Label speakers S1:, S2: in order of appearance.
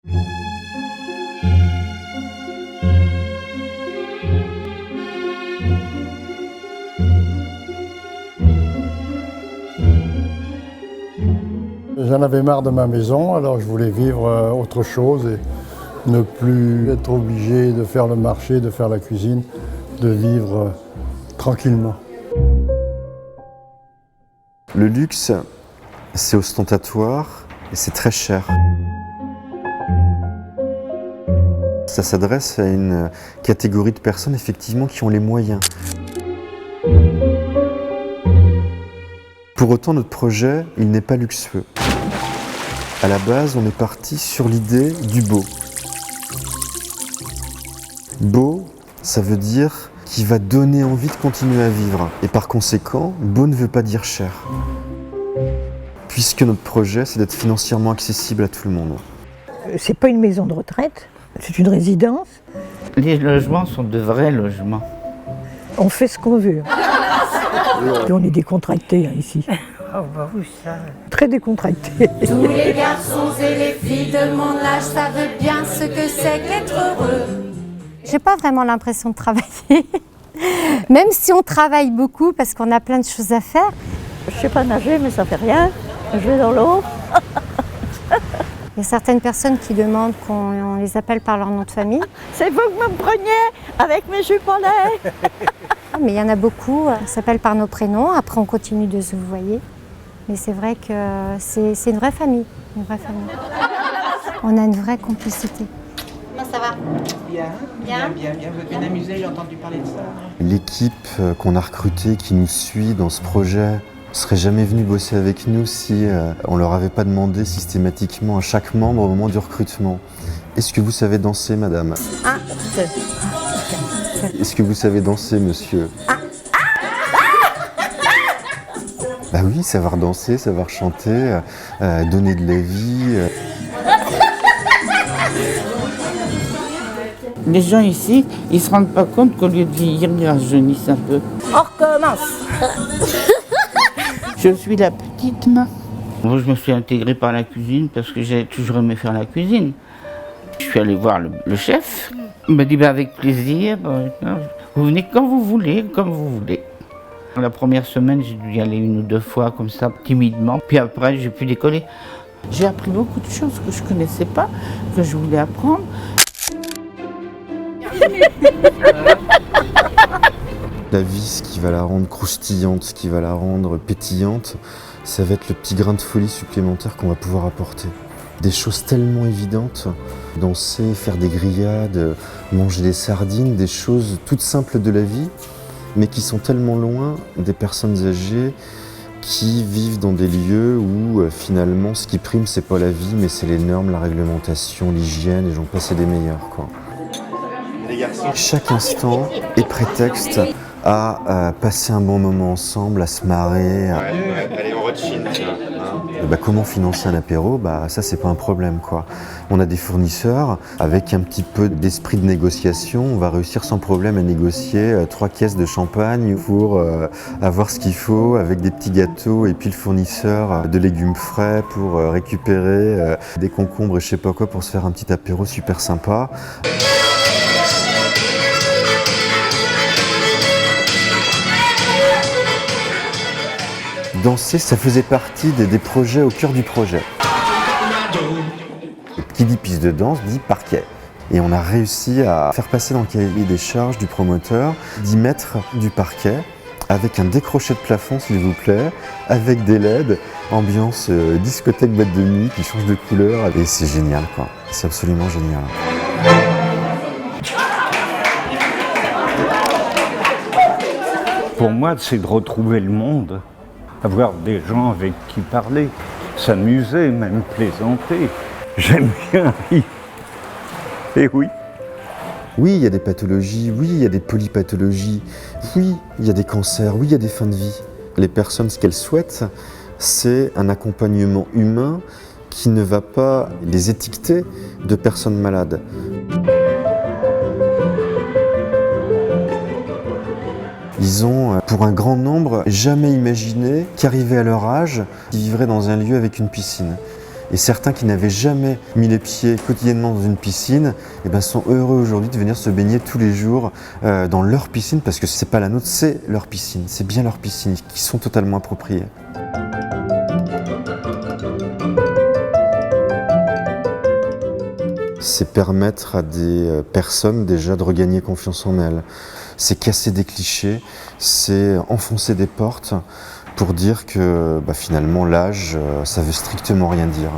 S1: J'en avais marre de ma maison, alors je voulais vivre autre chose et ne plus être obligé de faire le marché, de faire la cuisine, de vivre tranquillement.
S2: Le luxe, c'est ostentatoire et c'est très cher. Ça s'adresse à une catégorie de personnes effectivement qui ont les moyens. Pour autant, notre projet, il n'est pas luxueux. À la base, on est parti sur l'idée du beau. Beau, ça veut dire qui va donner envie de continuer à vivre. Et par conséquent, beau ne veut pas dire cher. Puisque notre projet, c'est d'être financièrement accessible à tout le monde.
S3: C'est pas une maison de retraite, c'est une résidence.
S4: Les logements sont de vrais logements.
S3: On fait ce qu'on veut. Et on est décontractés ici.
S5: Oh bah oui, ça.
S3: Très décontractés.
S6: Tous les garçons et les filles de mon âge savent bien ce que c'est qu'être heureux.
S7: J'ai pas vraiment l'impression de travailler, même si on travaille beaucoup parce qu'on a plein de choses à faire.
S3: Je sais pas nager, mais ça fait rien. Je vais dans l'eau.
S7: Il y a certaines personnes qui demandent qu'on les appelle par leur nom de famille.
S3: C'est vous que me preniez avec mes jupes en lait.
S7: Mais il y en a beaucoup, on s'appelle par nos prénoms, après on continue de se vouvoyer. Mais c'est vrai que c'est une vraie famille, une vraie famille. On a une vraie complicité.
S6: Comment ça va?
S5: Bien. Vous êtes bien amusé, j'ai entendu parler de ça.
S2: L'équipe qu'on a recrutée, qui nous suit dans ce projet, ne serait jamais venue bosser avec nous si on ne leur avait pas demandé systématiquement à chaque membre au moment du recrutement. Est-ce que vous savez danser, madame? Est-ce que vous savez danser, monsieur? Bah oui, savoir danser, savoir chanter, donner de la vie.
S4: Les gens ici, ils se rendent pas compte qu'au lieu de vieillir, ils rajeunissent un peu.
S5: On recommence.
S4: Je suis la petite main. Moi, je me suis intégrée par la cuisine parce que j'ai toujours aimé faire la cuisine. Je suis allé voir le chef. Il m'a dit avec plaisir, vous venez quand vous voulez, comme vous voulez. La première semaine, j'ai dû y aller 1 ou 2 fois comme ça, timidement. Puis après, j'ai pu décoller. J'ai appris beaucoup de choses que je ne connaissais pas, que je voulais apprendre.
S2: La vie, ce qui va la rendre croustillante, ce qui va la rendre pétillante, ça va être le petit grain de folie supplémentaire qu'on va pouvoir apporter. Des choses tellement évidentes, danser, faire des grillades, manger des sardines, des choses toutes simples de la vie, mais qui sont tellement loin des personnes âgées qui vivent dans des lieux où finalement ce qui prime c'est pas la vie, mais c'est les normes, la réglementation, l'hygiène, et j'en passe et des meilleurs, quoi. Chaque instant est prétexte à passer un bon moment ensemble, à se marrer.
S8: Allez, on rechine.
S2: Comment financer un apéro? Ça, c'est pas un problème, quoi. On a des fournisseurs, avec un petit peu d'esprit de négociation, on va réussir sans problème à négocier 3 caisses de champagne pour avoir ce qu'il faut, avec des petits gâteaux, et puis le fournisseur de légumes frais pour récupérer des concombres et je sais pas quoi pour se faire un petit apéro super sympa. Danser, ça faisait partie des projets au cœur du projet. Qui dit piste de danse dit parquet. Et on a réussi à faire passer dans le cahier des charges du promoteur 10 mètres du parquet avec un décroché de plafond, s'il vous plaît, avec des LED, ambiance discothèque boîte de nuit qui change de couleur. Et c'est génial, quoi. C'est absolument génial.
S9: Pour moi, c'est de retrouver le monde. Avoir des gens avec qui parler, s'amuser, même plaisanter. J'aime bien rire. Et oui.
S2: Oui, il y a des pathologies, oui, il y a des polypathologies, oui, il y a des cancers, oui, il y a des fins de vie. Les personnes, ce qu'elles souhaitent, c'est un accompagnement humain qui ne va pas les étiqueter de personnes malades. Ils ont, pour un grand nombre, jamais imaginé qu'arrivés à leur âge, ils vivraient dans un lieu avec une piscine. Et certains qui n'avaient jamais mis les pieds quotidiennement dans une piscine, eh ben, sont heureux aujourd'hui de venir se baigner tous les jours dans leur piscine, parce que c'est pas la nôtre, c'est leur piscine, c'est bien leur piscine, qui sont totalement appropriées. C'est permettre à des personnes déjà de regagner confiance en elles. C'est casser des clichés, c'est enfoncer des portes pour dire que finalement l'âge, ça veut strictement rien dire.